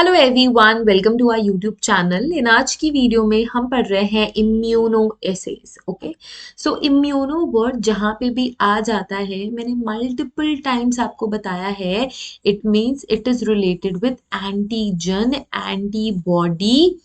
Hello everyone, welcome to our YouTube channel. In आज की video में हम पढ़ रहे हैं immunoassays. Okay, so immuno word जहाँ पे भी आ जाता है, मैंने मल्टीपल टाइम्स आपको बताया है, it means it is related with antigen, antibody,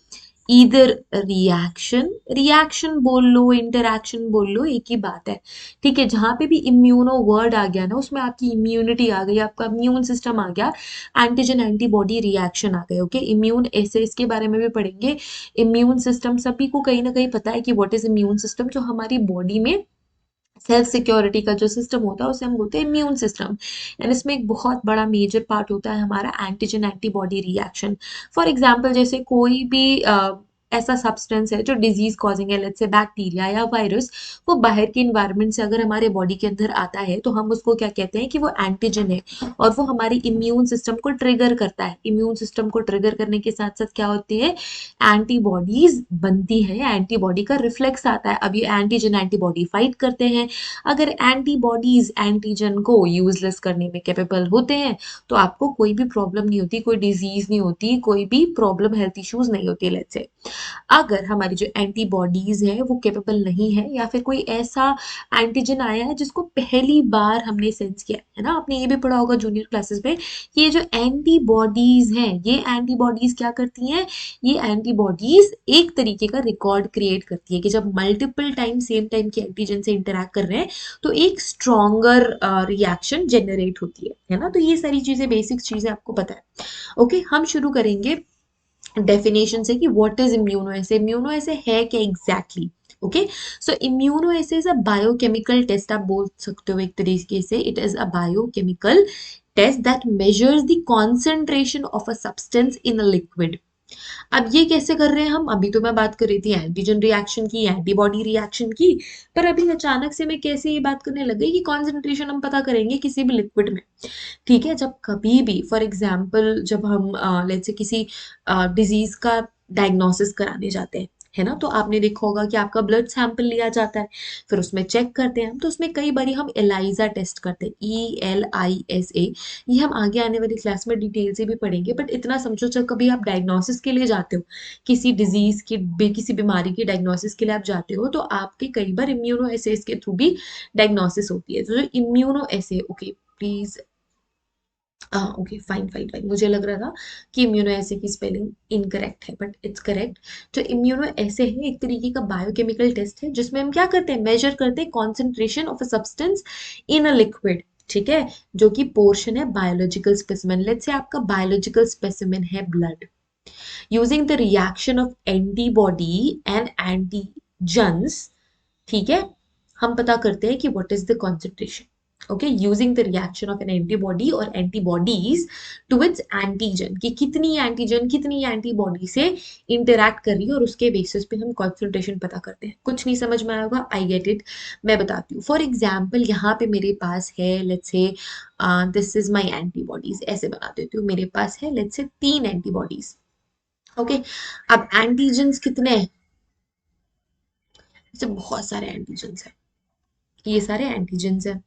either reaction. Reaction बोल लो, इंटरैक्शन बोल लो, एक ही बात है। ठीक है, जहां पे भी इम्यूनो वर्ड आ गया ना, उसमें आपकी इम्यूनिटी आ गई, आपका इम्यून सिस्टम आ गया, एंटीजन एंटीबॉडी रिएक्शन आ गए। ओके, इम्यून ऐसे इसके बारे में भी पढ़ेंगे। इम्यून सिस्टम सभी को कहीं ना कहीं पता है कि व्हाट इज इम्यून सिस्टम। जो हमारी बॉडी में सेल्फ सिक्योरिटी का जो सिस्टम होता है उसे हम बोलते हैं इम्यून सिस्टम। एंड इसमें एक बहुत बड़ा मेजर पार्ट होता है हमारा antigen antibody reaction. For example, जैसे कोई भी ऐसा सब्सटेंस है जो डिजीज कॉजिंग है, लेट्स से बैक्टीरिया या वायरस, वो बाहर के इन्वायरमेंट से अगर हमारे बॉडी के अंदर आता है तो हम उसको क्या कहते हैं कि वो एंटीजन है, और वो हमारी इम्यून सिस्टम को ट्रिगर करता है। इम्यून सिस्टम को ट्रिगर करने के साथ साथ क्या होती है, एंटीबॉडीज बनती है, एंटीबॉडी का रिफ्लेक्स आता है। अब ये एंटीजन एंटीबॉडी फाइट करते हैं। अगर एंटीबॉडीज एंटीजन को यूजलेस करने में कैपेबल होते हैं तो आपको कोई भी प्रॉब्लम नहीं होती, कोई डिजीज नहीं होती, कोई भी प्रॉब्लम, हेल्थ इश्यूज नहीं होती। लेट्स से अगर हमारी जो एंटीबॉडीज है वो कैपेबल नहीं है, या फिर कोई ऐसा एंटीजन आया है जिसको पहली बार हमने सेंस किया है ना, आपने ये भी पढ़ा होगा जूनियर क्लासेस में, कि ये जो एंटीबॉडीज हैं, ये एंटीबॉडीज क्या करती हैं, ये एंटीबॉडीज एक तरीके का रिकॉर्ड क्रिएट करती है कि जब मल्टीपल टाइम सेम टाइम के एंटीजन से इंटरैक्ट कर रहे हैं तो एक स्ट्रॉन्गर रिएक्शन जनरेट होती है ना। तो ये सारी चीजें, बेसिक चीजें आपको पता है। ओके, हम शुरू करेंगे डेफिनेशन से कि what is immunoassay. Immunoassay है क्या exactly. Okay, so immunoassay is a biochemical test, आप बोल सकते हो एक तरीके से। It is a biochemical test that measures the concentration of a substance in a liquid. अब ये कैसे कर रहे हैं हम, अभी तो मैं बात कर रही थी एंटीजन रिएक्शन की, एंटीबॉडी रिएक्शन की, पर अभी अचानक से मैं कैसे ये बात करने लग गई कि कॉन्सेंट्रेशन हम पता करेंगे किसी भी लिक्विड में। ठीक है, जब कभी भी फॉर एग्जाम्पल जब हम लेट्स से किसी डिजीज का डायग्नोसिस कराने जाते हैं, है ना, तो आपने देखा होगा कि आपका ब्लड सैंपल लिया जाता है, फिर उसमें चेक करते हैं हम, तो उसमें कई बार हम एलाइजा टेस्ट करते हैं, ELISA। ये हम आगे आने वाली क्लास में डिटेल से भी पढ़ेंगे, बट इतना समझो, जब कभी आप डायग्नोसिस के लिए जाते हो, किसी डिजीज की, किसी बीमारी की डायग्नोसिस के लिए आप जाते हो, तो आपके कई बार इम्यूनो एसेस के थ्रू भी डायग्नोसिस होती है। तो जो immuno essay, okay please, okay fine fine fine, मुझे लग रहा था कि इम्यूनो ऐसे की स्पेलिंग इनकरेक्ट है, बट इट्स करेक्ट। जो इम्यूनो ऐसे है एक तरीके का बायोकेमिकल टेस्ट है जिसमें हम क्या करते हैं, मेजर करते हैं concentration of a substance in a liquid. ठीक है, जो कि पोर्शन है बायोलॉजिकल स्पेसिमेन। लेट्स से आपका बायोलॉजिकल स्पेसिमेन है blood, using the reaction of antibody and antigens. ठीक है, हम पता करते हैं कि what is the concentration. Okay, using the reaction of N antibody और एंटीबॉडीज टू इट्स एंटीजन, कि कितनी एंटीजन कितनी एंटीबॉडी से इंटरैक्ट कर रही है, और उसके बेसिस पे हम कॉन्सेंट्रेशन पता करते हैं। कुछ नहीं समझ में आएगा, आई गेट इट, मैं बताती हूँ। फॉर एग्जाम्पल, यहाँ पे मेरे पास है, let's say this is my antibodies, ऐसे बना देती हूँ। मेरे पास है लेट्स से 3 एंटीबॉडीज। ओके, अब एंटीजन्स कितने हैं, जैसे बहुत सारे एंटीजन्स हैं, ये सारे एंटीजन्स हैं।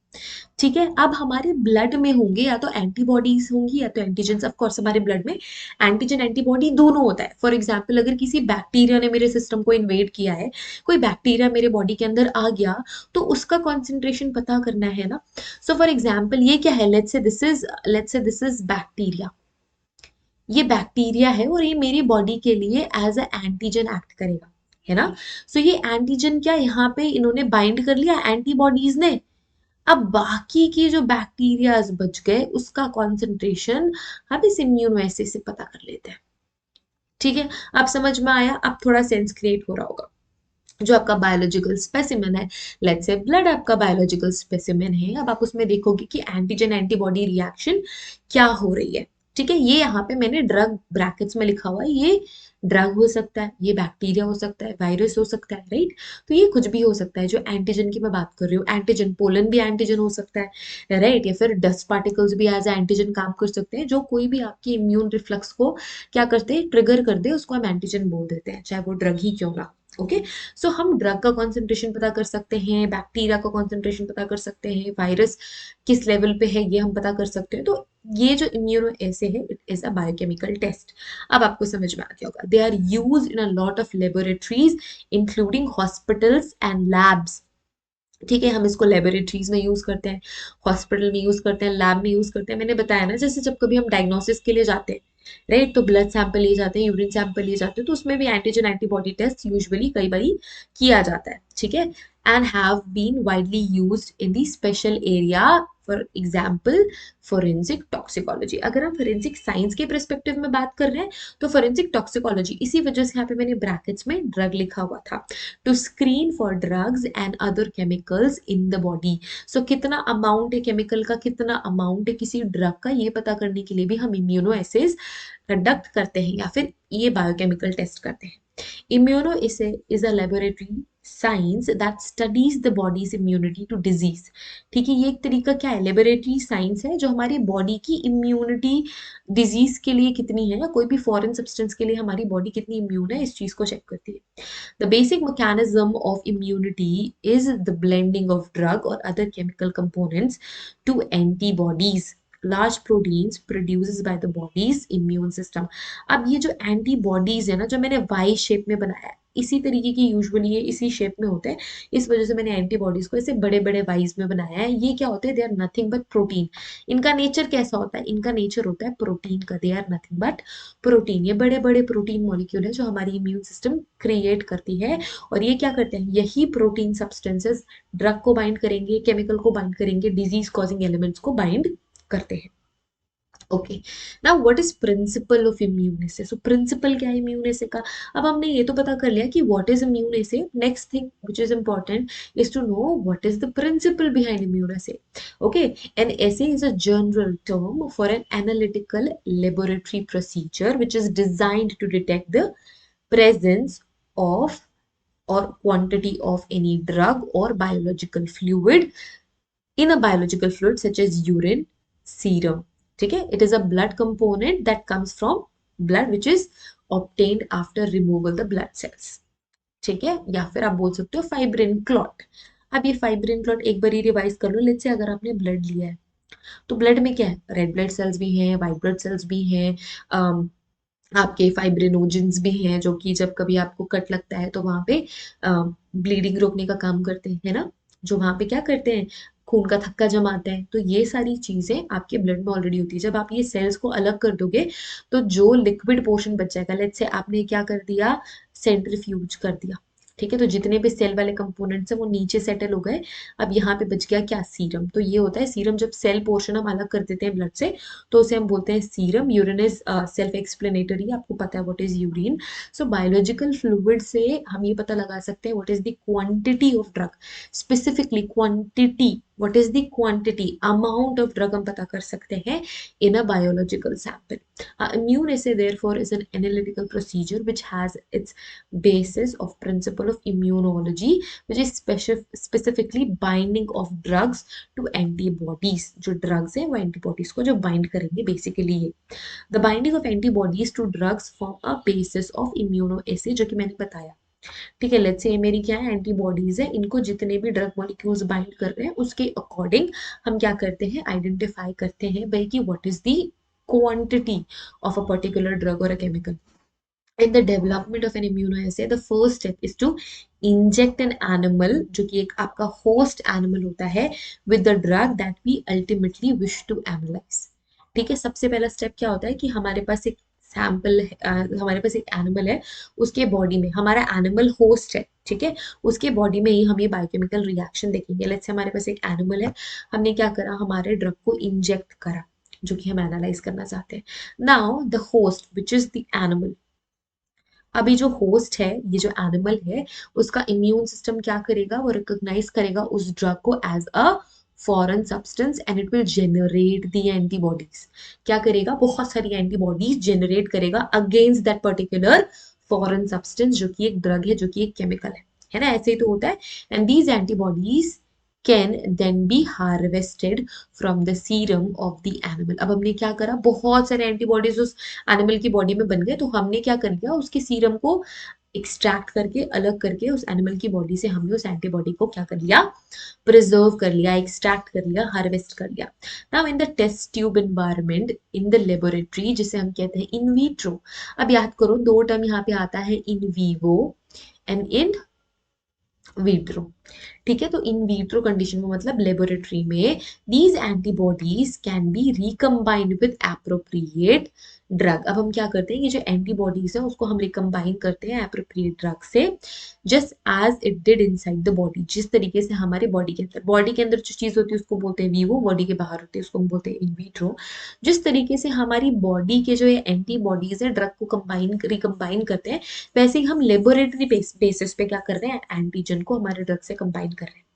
ठीक है, अब हमारे ब्लड में होंगे या तो एंटीबॉडीज होंगी या तो एंटीजन्स। ऑफ कोर्स हमारे ब्लड में एंटीजन एंटीबॉडी दोनों होता है। फॉर एग्जांपल, अगर किसी बैक्टीरिया ने मेरे सिस्टम को इन्वेड किया है, कोई बैक्टीरिया मेरे बॉडी के अंदर आ गया, तो उसका कॉन्सेंट्रेशन पता करना है ना। सो फॉर एग्जाम्पल ये क्या है, let's say this is bacteria. ये बैक्टीरिया है और ये मेरी बॉडी के लिए एज अ एंटीजन एक्ट करेगा, है ना। सो ये एंटीजन क्या, यहाँ पे इन्होंने बाइंड कर लिया एंटीबॉडीज ने। अब बाकी की जो बैक्टीरियाज बच गए उसका कॉन्सेंट्रेशन हम इस इम्यूनोएसिड से पता कर लेते हैं। ठीक है, अब समझ में आया, अब थोड़ा सेंस क्रिएट हो रहा होगा। जो आपका बायोलॉजिकल स्पेसिमेन है, लेट्स से ब्लड आपका बायोलॉजिकल स्पेसिमेन है, अब आप उसमें देखोगे कि एंटीजन एंटीबॉडी रिएक्शन क्या हो रही है। ठीक है, ये यहाँ पे मैंने ड्रग ब्रैकेट्स में लिखा हुआ है, ये ड्रग हो सकता है, ये बैक्टीरिया हो सकता है, वायरस हो सकता है, राइट। तो ये कुछ भी हो सकता है। जो एंटीजन की मैं बात कर रही हूँ, एंटीजन पोलन भी एंटीजन हो सकता है, राइट, या फिर डस्ट पार्टिकल्स भी एज एंटीजन काम कर सकते हैं। जो कोई भी आपकी इम्यून रिफ्लेक्स को क्या करते हैं, ट्रिगर कर दे, उसको हम एंटीजन बोल देते हैं, चाहे वो ड्रग ही क्यों ना ओके। सो हम ड्रग का कॉन्सेंट्रेशन पता कर सकते हैं, बैक्टीरिया का कॉन्सेंट्रेशन पता कर सकते हैं, वायरस किस लेवल पे है ये हम पता कर सकते हैं। तो ये जो इम्यूनो ऐसे है, it is a biochemical test. अब आपको समझ में आ गया होगा, they are use in a lot of laboratories including hospitals and labs. ठीक है, हम इसको लेबोरेटरीज में यूज करते हैं, हॉस्पिटल में यूज करते हैं, लैब में यूज करते हैं। मैंने बताया ना, जैसे जब कभी हम डायग्नोसिस के लिए जाते हैं, राइट, तो ब्लड सैंपल लिए जाते हैं, यूरिन सैंपल लिए जाते हैं, तो उसमें भी एंटीजन एंटीबॉडी टेस्ट यूजुअली कई बार किया जाता है। ठीक है, and have been widely used in the special area, for example forensic toxicology. अगर हम फोरेंसिक साइंस के परस्पेक्टिव में बात कर रहे हैं, तो फोरेंसिक टॉक्सिकोलॉजी, इसी वजह से यहाँ पे मैंने ब्रैकेट्स में ड्रग लिखा हुआ था, to screen for drugs and other chemicals in the body. So कितना अमाउंट है केमिकल का, कितना अमाउंट है किसी ड्रग का, ये पता करने के लिए भी हम इम्यूनो एसेज कंडक्ट करते हैं या फिर ये बायोकेमिकल टेस्ट करते हैं। Immunoassay is a laboratory science that studies the body's immunity to disease। ठीक है, ये एक तरीका क्या है, लेबोरेटरी साइंस है जो हमारी बॉडी की इम्यूनिटी डिजीज के लिए कितनी है, या कोई भी फॉरेन सब्सटेंस के लिए हमारी बॉडी कितनी इम्यून है, इस चीज को चेक करती है। The basic mechanism of immunity is the blending of drug or other chemical components to antibodies, large proteins produced by the body's immune system। अब ये जो एंटीबॉडीज है ना, जो मैंने वाई शेप में बनाया है, इसी तरीके की यूजुअली ये इसी शेप में होते हैं, इस वजह से मैंने एंटीबॉडीज को ऐसे बड़े बड़े वाइज में बनाया है। ये क्या होते हैं, they are nothing but protein. इनका नेचर कैसा होता है, इनका नेचर होता है प्रोटीन का, they are nothing but protein. ये बड़े बड़े प्रोटीन मॉलिक्यूल है जो हमारी इम्यून सिस्टम क्रिएट करती है, और ये क्या करते हैं, यही प्रोटीन सब्सटेंसेस ड्रग को बाइंड करेंगे, केमिकल को बाइंड करेंगे, डिजीज कॉजिंग एलिमेंट्स को बाइंड करते हैं। Okay, now what is principle of immunoassay. So principle क्या है इम्यून एसे का। अब हमने ये तो पता कर लिया कि what is immunoassay. Next thing which is important is to know what is the principle behind immunoassay. Okay, an assay is a general term for an analytical laboratory procedure which is designed to detect the presence of or quantity of any drug or biological fluid in a biological fluid such as urine, serum। ठीक है, it is a blood component that comes from blood which is obtained after removal the blood cells। ठीक है, या फिर आप बोल सकते हो फाइब्रिन क्लॉट। अब ये फाइब्रिन क्लॉट एक बार रिवाइज कर लो। लेट्स से अगर आपने ब्लड लिया है, तो ब्लड में क्या है, रेड ब्लड सेल्स भी हैं, व्हाइट ब्लड सेल्स भी हैं, आपके फाइब्रिनोजेंस भी हैं, जो कि जब कभी आपको कट लगता है तो वहां पे ब्लीडिंग रोकने का काम करते हैं, है ना, जो वहां पे क्या करते हैं, खून का थक्का जमाते हैं। तो ये सारी चीजें आपके ब्लड में ऑलरेडी होती है। जब आप ये सेल्स को अलग कर दोगे, तो जो लिक्विड पोर्शन बच जाएगा, लेट्स से आपने क्या कर दिया, सेंट्रीफ्यूज कर दिया। ठीक है, तो जितने भी सेल वाले कंपोनेंट्स हैं वो नीचे सेटल हो गए। अब यहाँ पे बच गया क्या, सीरम। तो ये होता है सीरम, जब सेल पोर्शन हम अलग कर देते हैं ब्लड से, तो उसे हम बोलते हैं serum. Urine is self explanatory, आपको पता है what is urine. So biological fluid से हम ये पता लगा सकते हैं what is the quantity of drug, specifically quantity, what is the quantity, amount of drug हम पता कर सकते हैं in a biological sample. Immune assay therefore is an analytical procedure which has its basis of principle of immunology, which is specifically binding of drugs to antibodies। जो drugs हैं वो antibodies को जो bind करेंगे basically ये। The binding of antibodies to drugs form a basis of immunoassay, जो कि मैंने बताया। ठीक है, लेट्स से मेरी क्या है, एंटीबॉडीज है, इनको जितने भी ड्रग मॉलिक्यूल्स बाइंड कर रहे हैं उसके अकॉर्डिंग हम क्या करते हैं, आइडेंटिफाई करते हैं भाई कि what is the quantity of a particular drug or a chemical. In the development of an immunoassay, the first step is to inject an animal, जो कि एक आपका host animal होता है, with the drug that we ultimately wish to analyze। ठीक है, सबसे पहला स्टेप क्या होता है कि हमारे पास एक सैंपल, हमारे पास एक एनिमल है, उसके बॉडी में हमारा एनिमल होस्ट है। ठीक है, उसके बॉडी में ही हम ये बायोकेमिकल रिएक्शन देखेंगे। लेट्स से हमारे पास एक एनिमल है, हमने क्या करा, हमारे ड्रग को इंजेक्ट करा, जो कि हम एनालाइज करना चाहते हैं। Now the host which is the animal, अभी जो होस्ट है, ये जो एनिमल है, उसका इम्यून सिस्टम क्या करेगा, वो रिकॉग्नाइज करेगा उस ड्रग को as a foreign substance and it will generate the antibodies. क्या करेगा, बहुत सारी एंटीबॉडीज जनरेट करेगा against that particular foreign substance, जो कि एक ड्रग है, जो कि एक केमिकल है ना, ऐसे ही तो होता है। And these antibodies can then be harvested from the serum of the animal. अब हमने क्या करा, बहुत सारे एंटीबॉडीज उस एनिमल की बॉडी में बन गए, तो हमने क्या कर लिया, उसके सीरम को एक्सट्रैक्ट करके अलग करके उस एनिमल की बॉडी से हमने उस एंटीबॉडी को क्या कर लिया, प्रिजर्व कर लिया, एक्सट्रैक्ट कर लिया, हार्वेस्ट कर लिया। Now in the test tube environment in the laboratory, जिसे हम कहते हैं इन विट्रो। अब याद करो, दो टर्म यहाँ पे आता है, in vivo and in vitro. ठीक है, तो इन विट्रो कंडीशन में मतलब लेबोरेटरी में these antibodies can be recombined with appropriate drug. अब हम क्या करते हैं, ये जो एंटीबॉडीज है उसको हम रिकम्बाइन करते हैं एप्रोप्रिएट ड्रग से, just as it did inside the body. जिस तरीके से हमारे बॉडी के अंदर जो चीज होती है उसको बोलते हैं वीवो, बॉडी के बाहर होती है उसको हम बोलते हैं इन विट्रो। जिस तरीके से हमारी बॉडी के जो ये एंटीबॉडीज है ड्रग को कंबाइन रिकम्बाइन करते हैं, वैसे ही हम लेबोरेटरी बेसिस पे क्या कर रहे हैं, एंटीजन को हमारे ड्रग से कंबाइन कर रहे हैं।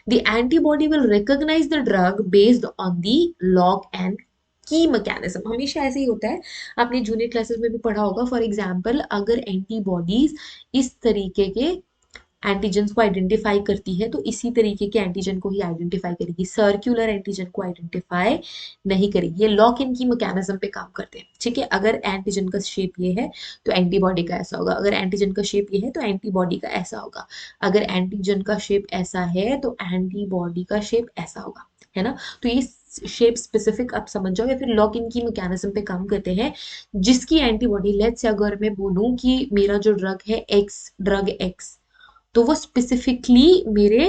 The antibody will recognize the drug based on the log and की मैकेनिज्म। हमेशा ऐसे ही होता है, आपने जूनियर क्लासेस में भी पढ़ा होगा। फॉर एग्जाम्पल, अगर एंटीबॉडीज इस तरीके के एंटीजन को आइडेंटिफाई करती है तो इसी तरीके के एंटीजन को ही आइडेंटिफाई करेगी, सर्कुलर एंटीजन को आइडेंटिफाई नहीं करेगी। ये लॉक इन की मैकेनिज्म पे काम करते हैं। ठीक है, अगर एंटीजन का शेप ये है तो एंटीबॉडी का ऐसा होगा, अगर एंटीजन का शेप ये है तो एंटीबॉडी का ऐसा होगा, अगर एंटीजन का शेप ऐसा है तो एंटीबॉडी का शेप ऐसा होगा, है ना। तो ये शेप स्पेसिफिक आप समझ जाओ, या फिर लॉक इन की मैकेनिज्म पे काम करते हैं, जिसकी एंटीबॉडी, लेट्स से अगर मैं बोलूं कि मेरा जो ड्रग है एक्स, ड्रग एक्स, तो वो स्पेसिफिकली मेरे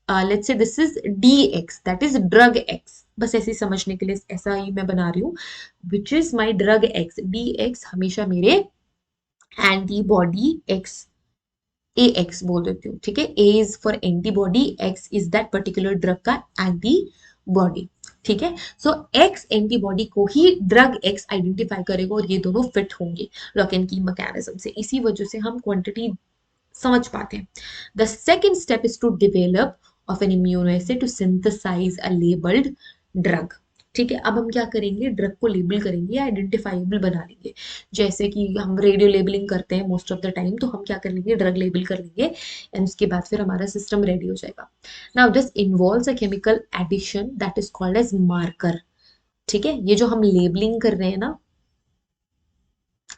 let's say this is D x, that is drug x, बस ऐसे समझने के लिए ऐसा ही मैं बना रही हूँ, which is my drug x. D x हमेशा मेरे एंटीबॉडी एक्स, ए एक्स बोल देती हूँ। ठीक है, A is for antibody, X is that particular drug का एंटीबॉडी। ठीक है, सो एक्स एंटीबॉडी को ही ड्रग एक्स आइडेंटिफाई करेगा और ये दोनों फिट होंगे लॉक इन की मैकेनिज्म से। इसी वजह से हम क्वांटिटी समझ पाते हैं। The second step is to develop of an immunoassay to synthesize a labelled drug. ठीक है, अब हम क्या करेंगे, ड्रग को लेबल करेंगे, आइडेंटिफाइबल बना लेंगे। जैसे कि हम रेडियो लेबलिंग करते हैं मोस्ट ऑफ द टाइम, तो हम क्या कर लेंगे, ड्रग लेबल कर लेंगे, एंड उसके बाद फिर हमारा सिस्टम रेडी हो जाएगा। Now this involves a chemical addition that is called as marker. ठीक है, ये जो हम लेबलिंग कर रहे हैं ना,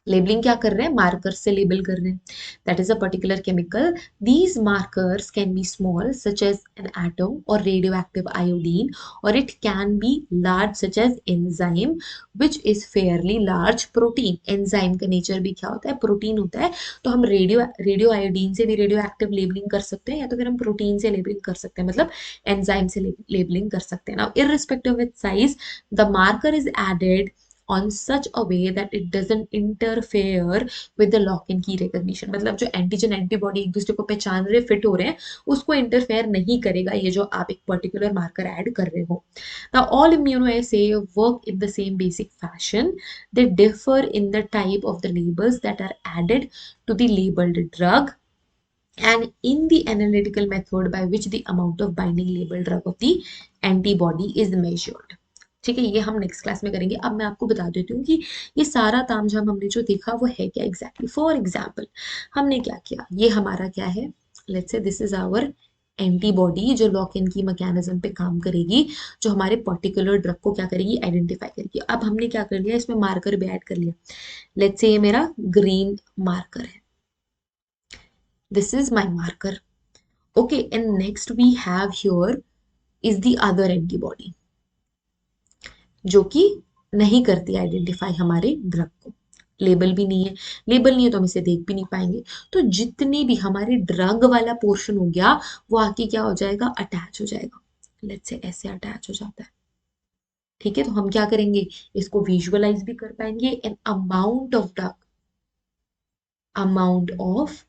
लेबलिंग क्या कर रहे हैं, मार्कर से लेबल कर रहे हैं, that is a particular chemical. These markers can be small such as an atom और रेडियो एक्टिव आयोडीन, और it can be large such as enzyme which is fairly large protein. Enzyme का nature भी क्या होता है, protein होता है, तो हम रेडियो आयोडीन से भी रेडियो एक्टिव लेबलिंग कर सकते हैं, या तो फिर हम प्रोटीन से लेबलिंग कर सकते हैं, मतलब एंजाइम से लेबलिंग कर सकते हैं। Now irrespective of its size, the marker is added on such a way that it doesn't interfere with the lock and key recognition। मतलब जो एंटीजन एंटीबॉडी एक दूसरे को पहचान रहे, फिट हो रहे हैं, उसको इंटरफेयर नहीं करेगा ये जो आप एक पर्टिकुलर मार्कर ऐड कर रहे हो। Now all immunoassay work in the same basic fashion. They differ in the type of the labels that are added to the labeled drug and in the analytical method by which the amount of binding labeled drug of the antibody is measured। ठीक है, ये हम next class में करेंगे। अब मैं आपको बता देती हूँ कि ये सारा तामझाम हमने जो देखा वो है क्या एग्जैक्टली। फॉर एग्जाम्पल, हमने क्या किया, ये हमारा क्या है, let's say this is our antibody जो लॉक इन की मैकेनिज्म पे काम करेगी, जो हमारे पर्टिकुलर ड्रग को क्या करेगी, आइडेंटिफाई करेगी। अब हमने क्या कर लिया, इसमें मार्कर भी ऐड कर लिया। लेट्स से ये मेरा ग्रीन मार्कर है, this is my marker. Okay, and next we have here is the other antibody जो कि नहीं करती आइडेंटिफाई हमारे ड्रग को, लेबल भी नहीं है, लेबल नहीं है तो हम इसे देख भी नहीं पाएंगे। तो जितने भी हमारे ड्रग वाला पोर्शन हो गया वो आके क्या हो जाएगा, अटैच हो जाएगा। लेट्स से ऐसे अटैच हो जाता है। ठीक है, तो हम क्या करेंगे, इसको विजुअलाइज भी कर पाएंगे, एन अमाउंट ऑफ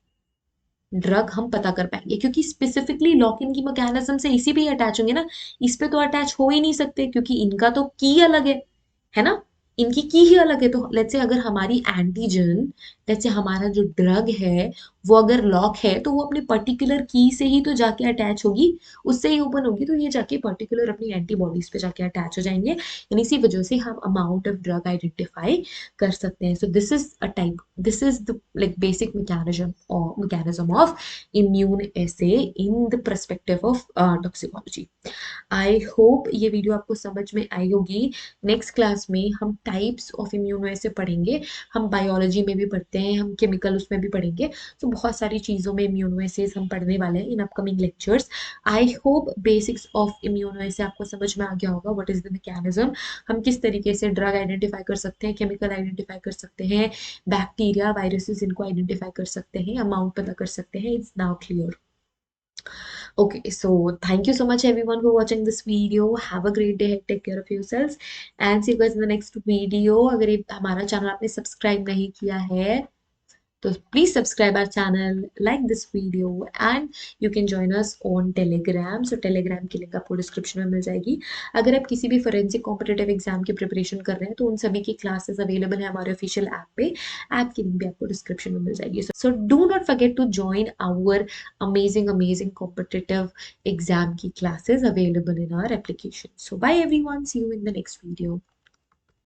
ड्रग हम पता कर पाएंगे, क्योंकि specifically lock and key mechanism से इसी पे ही अटैच होंगे ना, इस पे तो अटैच हो ही नहीं सकते क्योंकि इनका तो की अलग है ना। इनकी की ही अलग है। तो लेट्स से अगर हमारी एंटीजन, लेट्स से हमारा जो ड्रग है वो अगर लॉक है तो वो अपने पर्टिकुलर की से ही तो जाके अटैच होगी, उससे ही ओपन होगी, तो ये जाके पर्टिकुलर अपनी एंटीबॉडीज पे जाके अटैच हो जाएंगे, यानी इसी वजह से हम अमाउंट ऑफ ड्रग आइडेंटिफाई कर सकते हैं। So this is a type, this is the like basic mechanism of immune essay in the perspective of toxicology. I hope ये वीडियो आपको समझ में आई होगी। नेक्स्ट क्लास में हम टाइप्स ऑफ इम्यूनोएसे पढ़ेंगे, हम बायोलॉजी में भी पढ़ते हैं, हम केमिकल उसमें भी पढ़ेंगे, तो बहुत सारी चीज़ों में इम्यूनोएसेज हम पढ़ने वाले हैं in upcoming lectures. I hope basics of immunoassay आपको समझ में आ गया होगा, व्हाट इज द मैकेनिज्म, हम किस तरीके से ड्रग आइडेंटिफाई कर सकते हैं, केमिकल आइडेंटिफाई कर सकते हैं, बैक्टीरिया वायरसेस इनको आइडेंटिफाई कर सकते हैं, अमाउंट पता कर सकते हैं। It's now clear. Okay, so thank you so much everyone for watching this video. Have a great day. Take care of yourselves and see you guys in the next video. अगर ये हमारा channel आपने subscribe नहीं किया है तो please subscribe our channel, like this video and you can join us on Telegram. So Telegram की link आपको डिस्क्रिप्शन में मिल जाएगी। अगर आप किसी भी फोरेंसिक कॉम्पिटेटिव एग्जाम की प्रिपरेशन कर रहे हैं तो उन सभी की क्लासेस अवेलेबल है हमारे ऑफिशियल ऐप पे, ऐप की लिंक भी आपको डिस्क्रिप्शन में मिल जाएगी। So do not forget to join our amazing amazing competitive exam की classes available in our application. So bye everyone, see you in the next video.